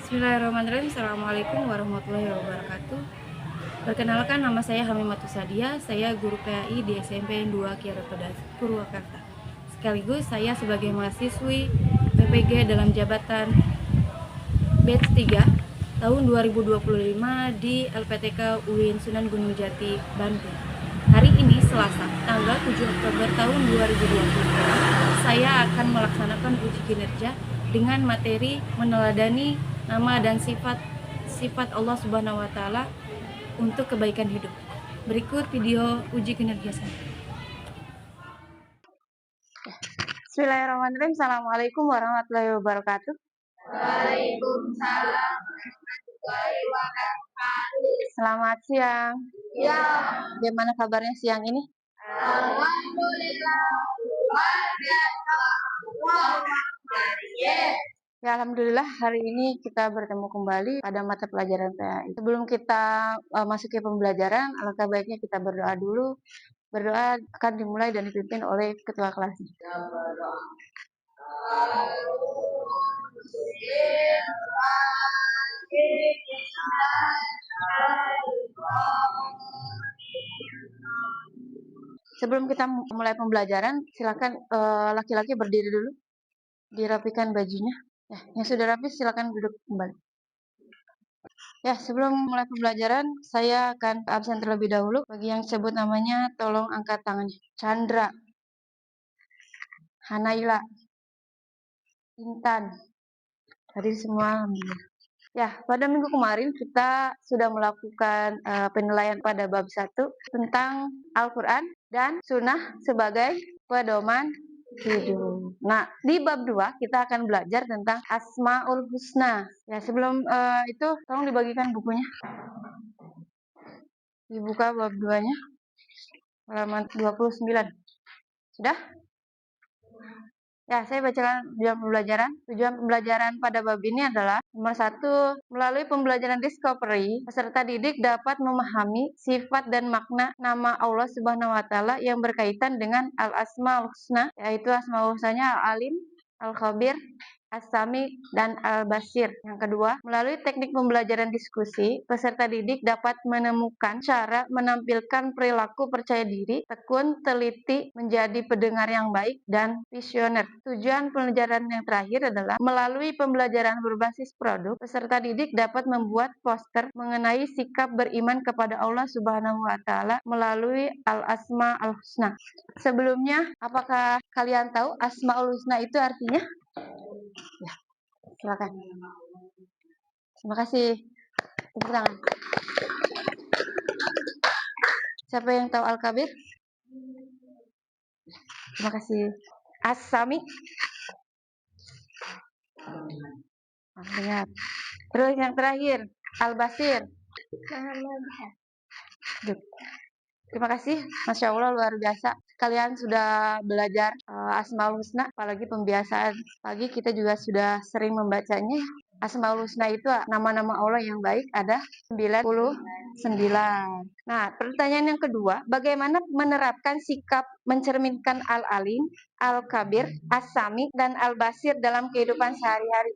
Bismillahirrahmanirrahim. Assalamualaikum warahmatullahi wabarakatuh. Perkenalkan, nama saya Hamimatus Sadia. Saya guru PAI di SMP 2 Kiara Pedas, Purwakarta. Sekaligus saya sebagai mahasiswi PPG dalam jabatan batch 3 tahun 2025 di LPTK UIN Sunan Gunung Jati, Bandung. Hari ini Selasa, tanggal 7 Oktober tahun 2020, saya akan melaksanakan uji kinerja dengan materi meneladani nama dan sifat Allah Subhanahu wa taala untuk kebaikan hidup. Berikut video uji kinerja saya. Bismillahirrahmanirrahim. Assalamualaikum warahmatullahi wabarakatuh. Waalaikumsalam warahmatullahi wabarakatuh. Selamat siang. Ya, Bagaimana kabarnya siang ini? alhamdulillah luar biasa. Ya, alhamdulillah hari ini kita bertemu kembali pada mata pelajaran PAI. Sebelum kita masuk ke pembelajaran, alangkah baiknya kita berdoa dulu. Berdoa akan dimulai dan dipimpin oleh ketua kelas. Sebelum kita mulai pembelajaran, silakan laki-laki berdiri dulu, dirapikan bajunya. Ya, yang sudah rapi silakan duduk kembali. Ya, sebelum mulai pembelajaran, saya akan absen terlebih dahulu. Bagi yang sebut namanya, tolong angkat tangannya. Chandra, Hanaila, Intan, hadir semua. Ya, pada minggu kemarin kita sudah melakukan penilaian pada bab 1 tentang Al-Quran dan Sunnah sebagai pedoman hidup. Nah, di bab 2 kita akan belajar tentang Asmaul Husna. Ya, sebelum itu tolong dibagikan bukunya. Dibuka bab 2-nya. Halaman 29. Sudah? Ya, saya bacakan tujuan pembelajaran. Tujuan pembelajaran pada bab ini adalah nomor 1, melalui pembelajaran discovery, peserta didik dapat memahami sifat dan makna nama Allah Subhanahu wa taala yang berkaitan dengan Al-Asmaul Husna, yaitu Asmaul Husnanya Al-Alim, Al-Khabir, As-Sami, dan Al-Basir. Yang kedua, melalui teknik pembelajaran diskusi, peserta didik dapat menemukan cara menampilkan perilaku percaya diri, tekun, teliti, menjadi pendengar yang baik, dan visioner. Tujuan pembelajaran yang terakhir adalah melalui pembelajaran berbasis produk, peserta didik dapat membuat poster mengenai sikap beriman kepada Allah Subhanahu wa taala melalui Al-Asma Al-Husna. Sebelumnya, apakah kalian tahu Asmaul Husna itu artinya? Ya, silakan. Terima kasih. Tepuk tangan. Siapa yang tahu Al-Kabir? Terima kasih. As-Sami? Dengar. Terus yang terakhir, Al-Basir. Terima kasih, Masya Allah luar biasa. Kalian sudah belajar Asmaul Husna, apalagi pembiasaan pagi kita juga sudah sering membacanya. Asmaul Husna itu nama-nama Allah yang baik ada 99. Nah, pertanyaan yang kedua, bagaimana menerapkan sikap mencerminkan Al-Alim, Al-Kabir, As-Sami, dan Al-Basir dalam kehidupan sehari-hari?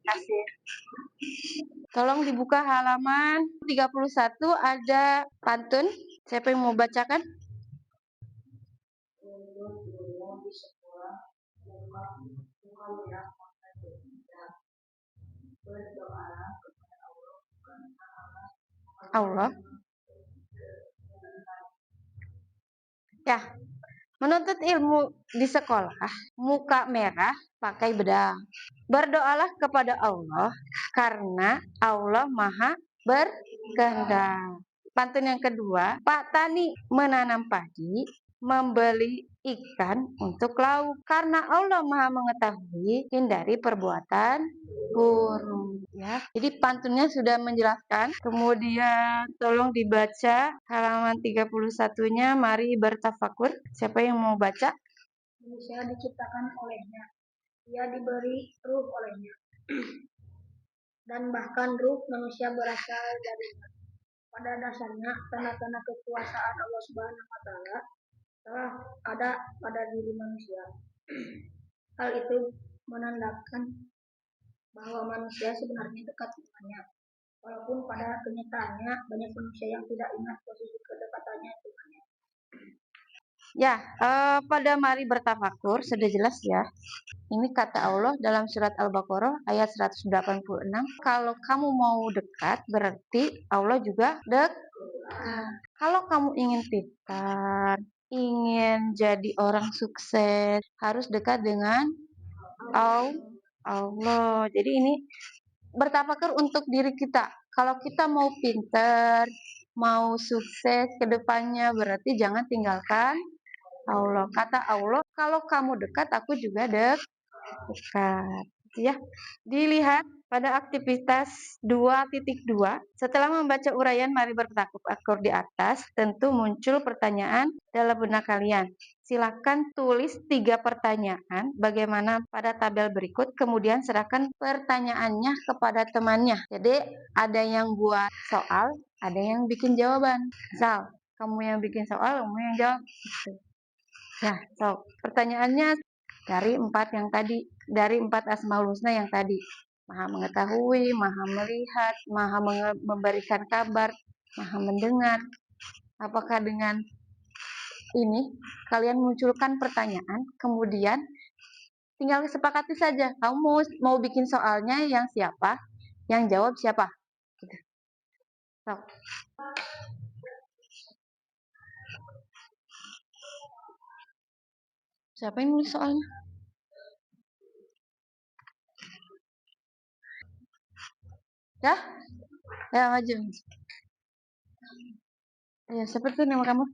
Kasih. Tolong dibuka halaman 31, ada pantun. Siapa yang mau bacakan? Allah. Ya, menuntut ilmu di sekolah, muka merah, pakai bedang. Berdoalah kepada Allah karena Allah Maha berkehendak. Pantun yang kedua, Pak Tani menanam padi, membeli ikan untuk lauk karena Allah Maha mengetahui, hindari perbuatan buruk. Ya, jadi pantunnya sudah menjelaskan. Kemudian tolong dibaca halaman 31-nya. Mari bertafakur. Siapa yang mau baca? Manusia diciptakan olehnya, ia diberi ruh olehnya, dan bahkan ruh manusia berasal darinya. Pada dasarnya, tanda-tanda kekuasaan Allah Subhanahu wa taala telah ada pada diri manusia. Hal itu menandakan bahwa manusia sebenarnya dekat dengannya. Walaupun pada kenyataannya banyak manusia yang tidak ingat posisi kedekatannya dengannya. Ya, pada mari bertafakur sudah jelas ya. Ini kata Allah dalam surat Al-Baqarah ayat 186. Kalau kamu mau dekat berarti Allah juga dekat. Kalau kamu ingin pintar, ingin jadi orang sukses, harus dekat dengan Allah. Jadi ini bertafakur untuk diri kita. Kalau kita mau pintar, mau sukses ke depannya berarti jangan tinggalkan Allah. Kata Allah, kalau kamu dekat, aku juga dekat. Ya, dilihat pada aktivitas 2.2. Setelah membaca uraian mari bertafakur di atas, tentu muncul pertanyaan dalam benak kalian. Silakan tulis 3 pertanyaan bagaimana pada tabel berikut, kemudian serahkan pertanyaannya kepada temannya. Jadi, ada yang buat soal, ada yang bikin jawaban. Misal, kamu yang bikin soal, kamu yang jawab. Ya, pertanyaannya dari 4 yang tadi, dari 4 Asmaul Husna yang tadi. Maha mengetahui, maha melihat, maha memberikan kabar, maha mendengar. Apakah dengan ini kalian munculkan pertanyaan, kemudian tinggal sepakati saja. Kamu mau bikin soalnya yang siapa, yang jawab siapa. Gitu. Siapa yang nulis soalnya? Ya? Ya, maju. Ya, seperti nama kamu.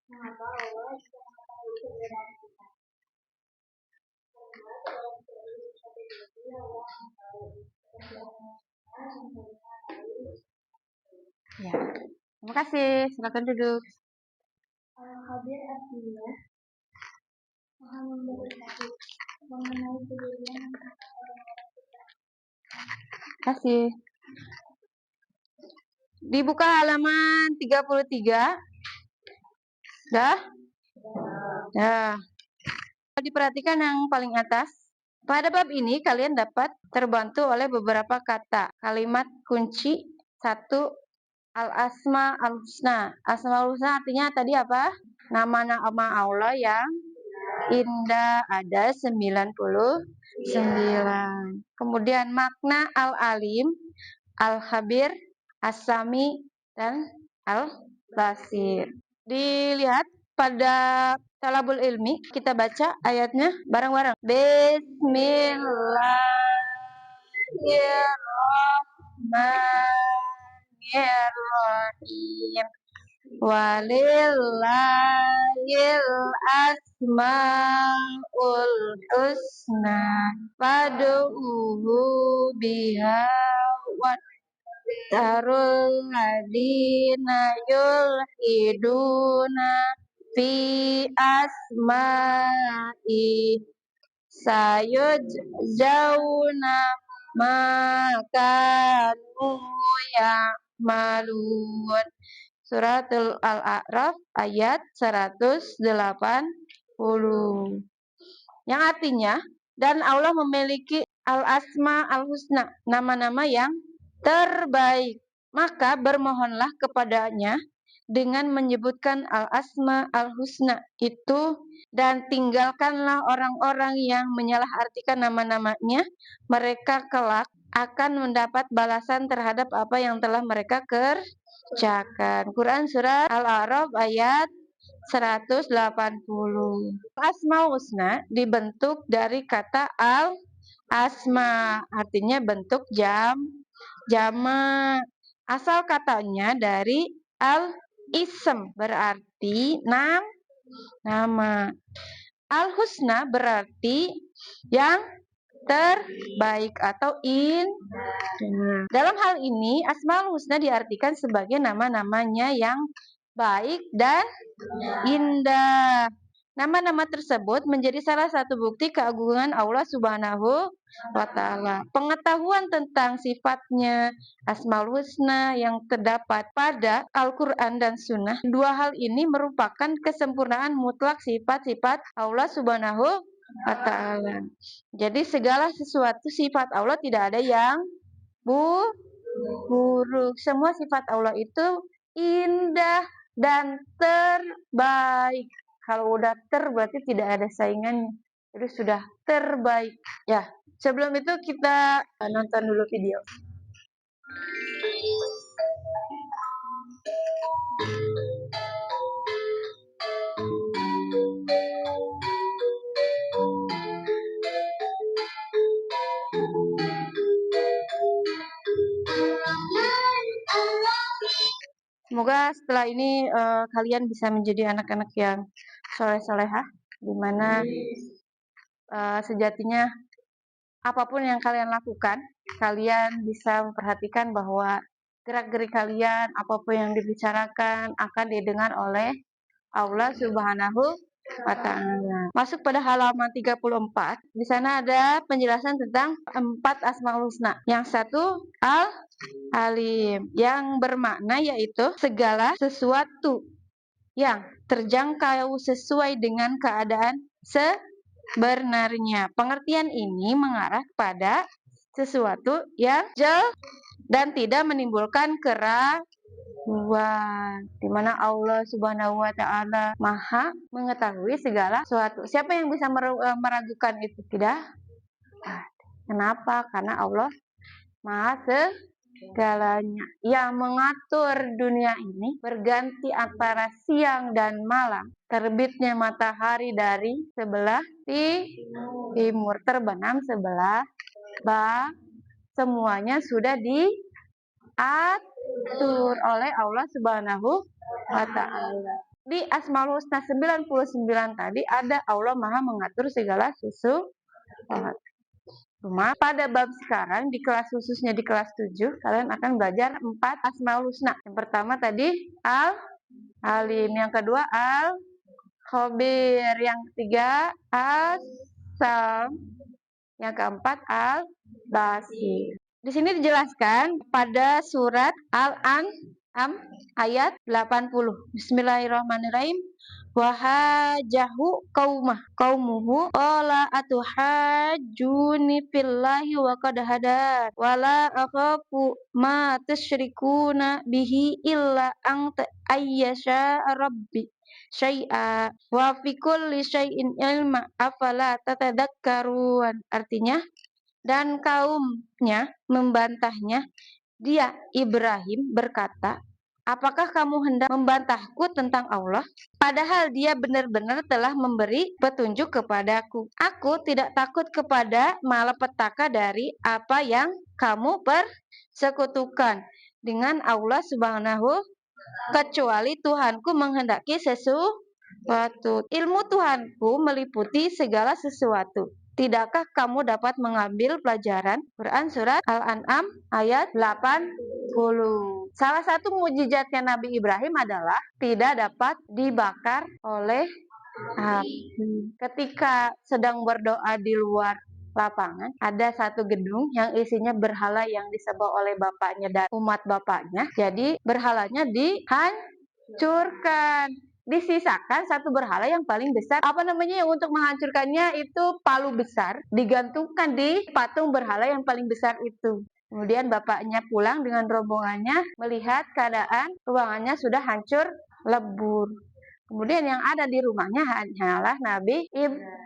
Mengapa Allah bisa mengetahui keberadaan kita? Ya. Terima kasih. Silakan duduk. Al-Khabir artinya Maha memberitahu mengenai kejadian orang-orang kita. Terima kasih. Dibuka halaman 33. Dah? Ya. Diperhatikan yang paling atas. Pada bab ini kalian dapat terbantu oleh beberapa kata. Kalimat kunci 1, al-asma al-husna. Asma al-husna artinya tadi apa? Nama-nama Allah yang indah, ada 99. Kemudian makna al-alim, al-khabir, as-sami, dan al-basir. Dilihat pada Talabul Ilmi, kita baca ayatnya bareng-bareng. Bismillahirrahmanirrahim. Walillahil asmaul husna fad'uhu biha wa tarul ladina yulhiduna fi asma'i sayujzauna makanu ya'malun. Suratul Al-A'raf ayat 180. Yang artinya, dan Allah memiliki al-asma al-husna, nama-nama yang terbaik. Maka bermohonlah kepadanya dengan menyebutkan al-asma al-husna itu, dan tinggalkanlah orang-orang yang menyalahartikan nama-namanya. Mereka kelak akan mendapat balasan terhadap apa yang telah mereka kerjakan. Quran Surah Al-A'raf ayat 180. Asmaul husna dibentuk dari kata al-asma, artinya bentuk jamak. Asal katanya dari al-ism, berarti nama. Al-husna berarti yang terbaik atau indah. Dalam hal ini, Asmaul Husna diartikan sebagai nama-namanya yang baik dan indah. Nama-nama tersebut menjadi salah satu bukti keagungan Allah Subhanahu wa Ta'ala. Pengetahuan tentang sifatnya, Asmaul Husna yang terdapat pada Al-Quran dan Sunnah. Dua hal ini merupakan kesempurnaan mutlak sifat-sifat Allah Subhanahu wa Ta'ala. Jadi segala sesuatu sifat Allah tidak ada yang buruk. Semua sifat Allah itu indah dan terbaik. Kalau udah berarti tidak ada saingannya. Jadi sudah terbaik. Ya, sebelum itu kita nonton dulu video. Semoga setelah ini kalian bisa menjadi anak-anak yang soleh-solehah, di mana sejatinya apapun yang kalian lakukan, kalian bisa memperhatikan bahwa gerak-gerik kalian, apapun yang dibicarakan akan didengar oleh Allah Subhanahu wa Ta'ala. Masuk pada halaman 34. Di sana ada penjelasan tentang 4 Asmaul Husna. Yang satu Al-Alim, yang bermakna yaitu segala sesuatu yang terjangkau sesuai dengan keadaan sebenarnya. Pengertian ini mengarah kepada sesuatu yang jelas dan tidak menimbulkan keraguan, di mana Allah Subhanahu wa Ta'ala Maha mengetahui segala sesuatu. Siapa yang bisa meragukan itu? Tidak. Kenapa? Karena Allah Maha segalanya. Yang mengatur dunia ini berganti antara siang dan malam. Terbitnya matahari dari sebelah timur, terbenam sebelah barat. Semuanya sudah diatur oleh Allah Subhanahu wa Ta'ala. Di Asmaul Husna 99 tadi ada Allah Maha mengatur segala sesuatu. Cuma pada bab sekarang di kelas khususnya di kelas 7 kalian akan belajar 4 Asmaul Husna. Yang pertama tadi Al-Alim, yang kedua Al-Khabir, yang ketiga As-Sam, yang keempat Al-Basir. Di sini dijelaskan pada surat Al-An'am ayat 80. Bismillahirrahmanirrahim. Wahajahu qaumuhu qala atuhajjuni fillahi wa qad hadan wala akhafu ma tusyrikuna bihi illa an ayyasha rabbi syai'a wa fi kulli syai'in ilma afala tatadakkarun. Artinya, dan kaumnya membantahnya. Dia Ibrahim berkata, apakah kamu hendak membantahku tentang Allah? Padahal dia benar-benar telah memberi petunjuk kepadaku. Aku tidak takut kepada malapetaka dari apa yang kamu persekutukan dengan Allah Subhanahu, kecuali Tuhanku menghendaki sesuatu. Ilmu Tuhanku meliputi segala sesuatu. Tidakkah kamu dapat mengambil pelajaran? Quran surat Al-An'am ayat 80. Salah satu mukjizatnya Nabi Ibrahim adalah tidak dapat dibakar oleh api. Ketika sedang berdoa di luar lapangan, ada satu gedung yang isinya berhala yang disembah oleh bapaknya dan umat bapaknya. Jadi berhalanya dihancurkan. Disisakan satu berhala yang paling besar. Apa namanya, yang untuk menghancurkannya itu palu besar, digantungkan di patung berhala yang paling besar itu. Kemudian bapaknya pulang dengan rombongannya, melihat keadaan ruangannya sudah hancur lebur. Kemudian yang ada di rumahnya hanyalah Nabi Ibrahim.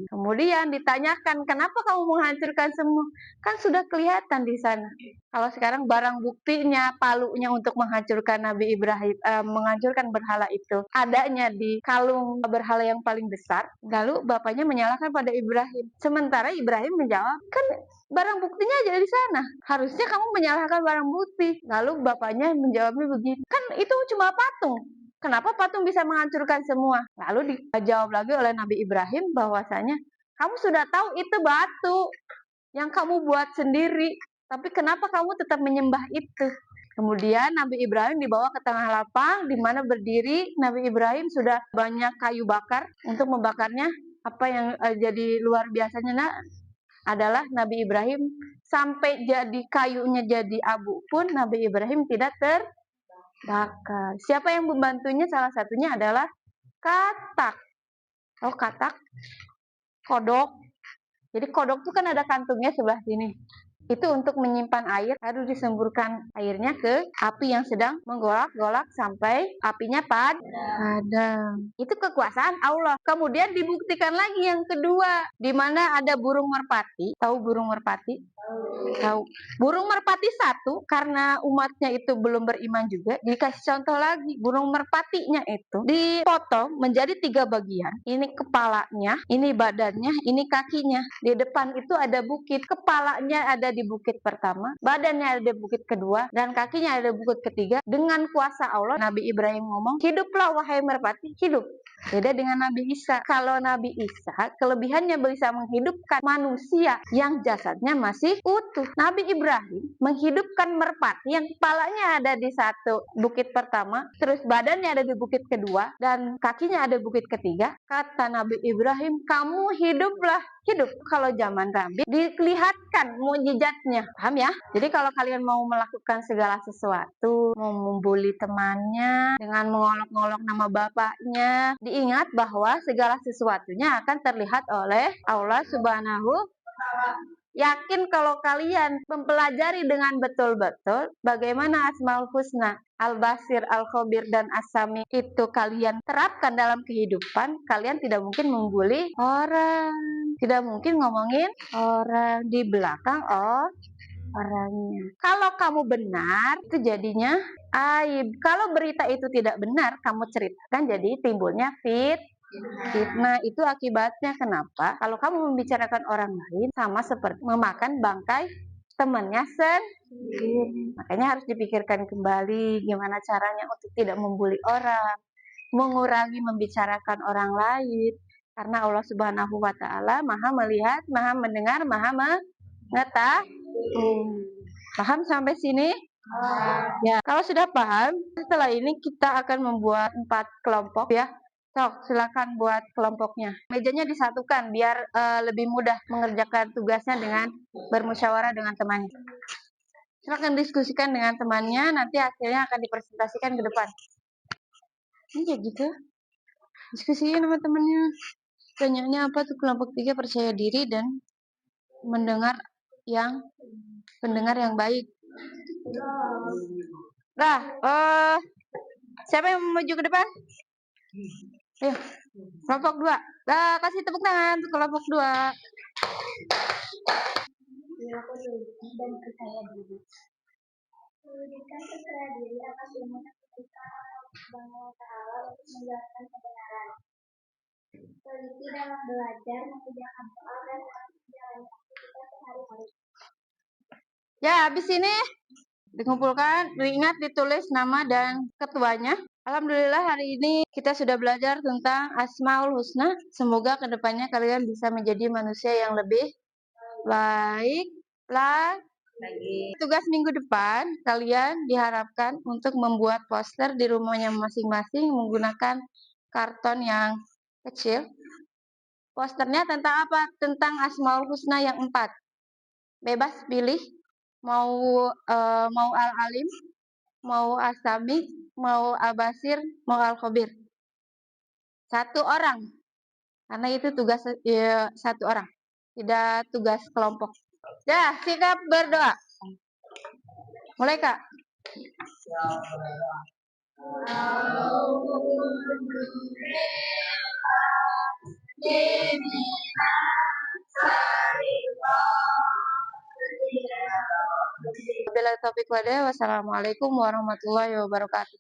Kemudian ditanyakan, kenapa kamu menghancurkan semua? Kan sudah kelihatan di sana. Kalau sekarang barang buktinya, palunya untuk menghancurkan Nabi Ibrahim, menghancurkan berhala itu, adanya di kalung berhala yang paling besar. Lalu bapaknya menyalahkan pada Ibrahim. Sementara Ibrahim menjawab, kan barang buktinya ada di sana. Harusnya kamu menyalahkan barang bukti. Lalu bapaknya menjawabnya begini, kan itu cuma patung. Kenapa patung bisa menghancurkan semua? Lalu dijawab lagi oleh Nabi Ibrahim bahwasanya, kamu sudah tahu itu batu yang kamu buat sendiri, tapi kenapa kamu tetap menyembah itu? Kemudian Nabi Ibrahim dibawa ke tengah lapang di mana berdiri Nabi Ibrahim sudah banyak kayu bakar untuk membakarnya. Apa yang jadi luar biasanya adalah Nabi Ibrahim sampai jadi kayunya jadi abu pun Nabi Ibrahim tidak terbakar. Siapa yang membantunya? Salah satunya adalah katak. Oh, katak, kodok. Jadi kodok itu kan ada kantungnya sebelah sini. Itu untuk menyimpan air, harus disemburkan airnya ke api yang sedang menggolak-golak sampai apinya padam. Itu kekuasaan Allah. Kemudian dibuktikan lagi yang kedua, di mana ada burung merpati. Tahu burung merpati? Tahu. Burung merpati satu, karena umatnya itu belum beriman juga, dikasih contoh lagi. Burung merpatinya itu dipotong menjadi 3 bagian. Ini kepalanya, ini badannya, ini kakinya. Di depan itu ada bukit. Kepalanya ada di bukit pertama, badannya ada di bukit kedua, dan kakinya ada di bukit ketiga. Dengan kuasa Allah, Nabi Ibrahim ngomong, hiduplah wahai merpati, hidup. Beda dengan Nabi Isa. Kalau Nabi Isa, kelebihannya bisa menghidupkan manusia yang jasadnya masih utuh. Nabi Ibrahim menghidupkan merpati yang kepalanya ada di satu bukit pertama, terus badannya ada di bukit kedua, dan kakinya ada di bukit ketiga. Kata Nabi Ibrahim, kamu hiduplah, hidup. Kalau zaman Nabi dilihatkan mukjizatnya, paham ya? Jadi kalau kalian mau melakukan segala sesuatu, mau membuli temannya dengan mengolok-olok nama bapaknya, diingat bahwa segala sesuatunya akan terlihat oleh Allah Subhanahu. Yakin kalau kalian mempelajari dengan betul-betul bagaimana Asmaul Husna, Al-Basir, Al-Khabir, dan As-Sami itu kalian terapkan dalam kehidupan, kalian tidak mungkin membuli orang, tidak mungkin ngomongin orang di belakang orangnya. Kalau kamu benar, itu jadinya aib. Kalau berita itu tidak benar, kamu ceritakan, jadi timbulnya fitnah. Itu akibatnya. Kenapa? Kalau kamu membicarakan orang lain, sama seperti memakan bangkai temannya sendiri. Makanya harus dipikirkan kembali gimana caranya untuk tidak membuli orang, mengurangi membicarakan orang lain. Karena Allah Subhanahu wa Ta'ala Maha melihat, Maha mendengar, Maha mengetahui. Paham sampai sini? Ya, kalau sudah paham, setelah ini kita akan membuat 4 kelompok ya. Sok, silakan buat kelompoknya. Mejanya disatukan biar lebih mudah mengerjakan tugasnya dengan bermusyawarah dengan temannya. Silakan diskusikan dengan temannya, nanti hasilnya akan dipresentasikan ke depan. Ini kayak gitu. Diskusiin sama temannya. Tanyanya apa tuh? Kelompok 3 percaya diri dan mendengar yang pendengar yang baik. Nah, siapa yang menuju ke depan? Ayo, kelompok 2. Nah, kasih tepuk tangan untuk kelompok 2. Dan percaya diri. Pendidikan percaya diri akan dimulai ketika Subhanahu wa Ta'ala untuk menjelaskan kebenaran. Teliti dalam belajar, mengerjakan soal, dan menjalani aktivitas sehari-hari. Ya, habis ini dikumpulkan, diingat ditulis nama dan ketuanya. Alhamdulillah hari ini kita sudah belajar tentang Asmaul Husna. Semoga kedepannya kalian bisa menjadi manusia yang lebih baik lagi. Tugas minggu depan kalian diharapkan untuk membuat poster di rumahnya masing-masing menggunakan karton yang kecil. Posternya tentang apa? Tentang Asmaul Husna yang 4. Bebas pilih mau Al-Alim, mau As-Sami, mau Al-Basir, mau Al-Khabir. 1 orang. Karena itu tugas ya, 1 orang. Tidak tugas kelompok. Ya, sikap berdoa. Mulai, Kak. Wassalamualaikum warahmatullahi wabarakatuh.